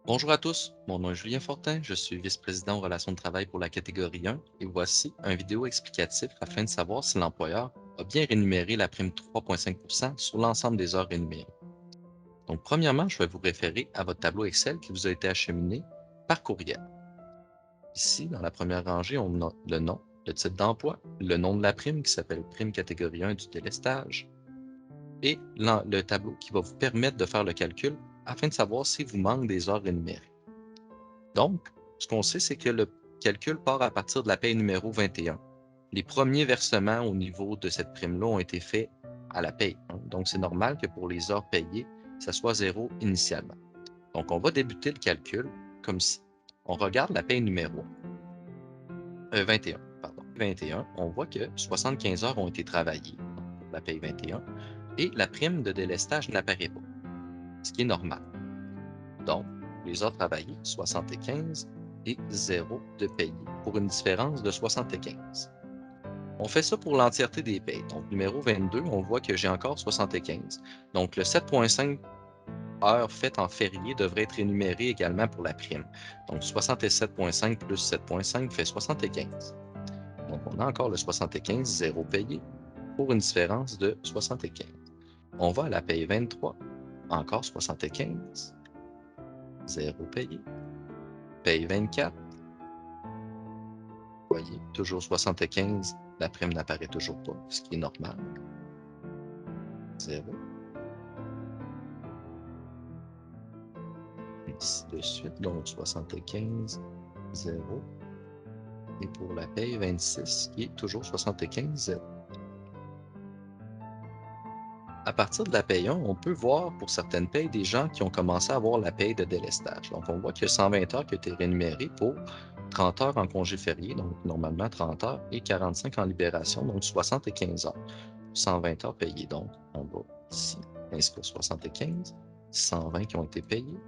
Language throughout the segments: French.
Bonjour à tous, mon nom est Julien Fortin, je suis vice-président aux relations de travail pour la catégorie 1 et voici un vidéo explicatif afin de savoir si l'employeur a bien rémunéré la prime 3,5% sur l'ensemble des heures rémunérées. Donc, premièrement, je vais vous référer à votre tableau Excel qui vous a été acheminé par courriel. Ici, dans la première rangée, on a le nom, le titre d'emploi, le nom de la prime qui s'appelle prime catégorie 1 du délestage et le tableau qui va vous permettre de faire le calcul afin de savoir si vous manque des heures rémunérées. Donc, ce qu'on sait, c'est que le calcul part à partir de la paie numéro 21. Les premiers versements au niveau de cette prime-là ont été faits à la paie. Donc, c'est normal que pour les heures payées, ça soit 0 initialement. Donc, on va débuter le calcul comme si on regarde la paie numéro 21. Pardon, 21, on voit que 75 heures ont été travaillées pour la paie 21 et la prime de délestage n'apparaît pas, ce qui est normal. Donc, les heures travaillées, 75 et 0 de payé pour une différence de 75. On fait ça pour l'entièreté des payes. Donc, numéro 22, on voit que j'ai encore 75. Donc, le 7,5 heures faites en férié devrait être énuméré également pour la prime. Donc, 67,5 plus 7,5 fait 75. Donc, on a encore le 75, 0 payé, pour une différence de 75. On va à la paye 23, encore 75, 0 payé. Paye 24, vous voyez, toujours 75, la prime n'apparaît toujours pas, ce qui est normal. 0. Ainsi de suite, donc 75, 0. Et pour la paye 26, qui est toujours 75, 0. À partir de la paye 1, on peut voir pour certaines payes des gens qui ont commencé à avoir la paye de délestage. Donc, on voit qu'il y a 120 heures qui ont été rémunérées pour 30 heures en congé férié, donc normalement 30 heures, et 45 en libération, donc 75 heures. 120 heures payées, donc on va ici inscrire 75, 120 qui ont été payés,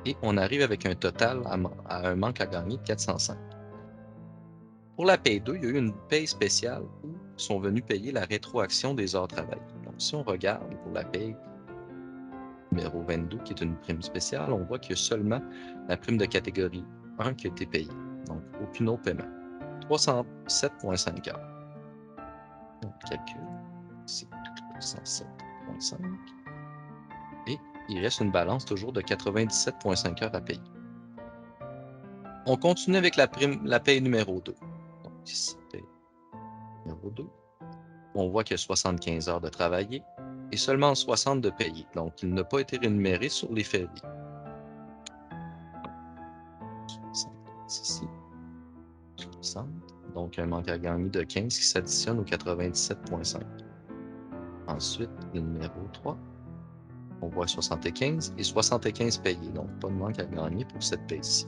et on arrive avec un total à un manque à gagner de 405. Pour la paye 2, il y a eu une paye spéciale où ils sont venus payer la rétroaction des heures travaillées. Donc, si on regarde pour la paye numéro 22, qui est une prime spéciale, on voit qu'il y a seulement la prime de catégorie 1 qui a été payée. Donc, aucun autre paiement. 307,5 heures. Donc, calcul, c'est 307,5. Et il reste une balance toujours de 97,5 heures à payer. On continue avec la paye numéro 2. Donc, ici, paye numéro 2. On voit qu'il y a 75 heures de travaillé et seulement 60 de payé. Donc, il n'a pas été rémunéré sur les fériés. Ici, 60. Donc, un manque à gagner de 15 qui s'additionne au 97,5. Ensuite, le numéro 3. On voit 75 et 75 payés. Donc, pas de manque à gagner pour cette paye-ci.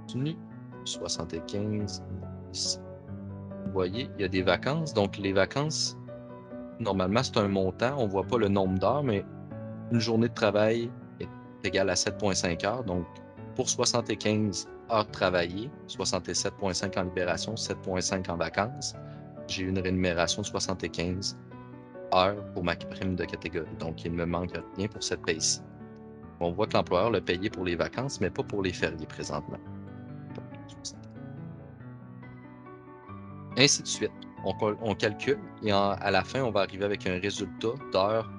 Continue. 75 ici. Vous voyez, il y a des vacances. Donc, les vacances, normalement, c'est un montant. On ne voit pas le nombre d'heures, mais une journée de travail est égale à 7,5 heures. Donc, pour 75 heures travaillées, 67,5 en libération, 7,5 en vacances, j'ai une rémunération de 75 heures pour ma prime de catégorie. Donc, il ne me manque rien pour cette paye-ci. On voit que l'employeur l'a payé pour les vacances, mais pas pour les fériés présentement. Ainsi de suite. On calcule et à la fin, on va arriver avec un résultat d'heures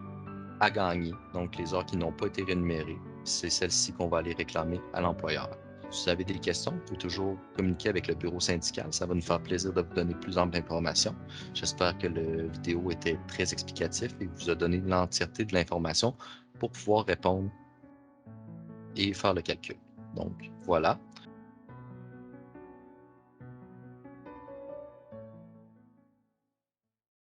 à gagner. Donc, les heures qui n'ont pas été rémunérées, c'est celles-ci qu'on va aller réclamer à l'employeur. Si vous avez des questions, vous pouvez toujours communiquer avec le bureau syndical. Ça va nous faire plaisir de vous donner plus ample d'informations. J'espère que la vidéo était très explicatif et vous a donné l'entièreté de l'information pour pouvoir répondre et faire le calcul. Donc, voilà.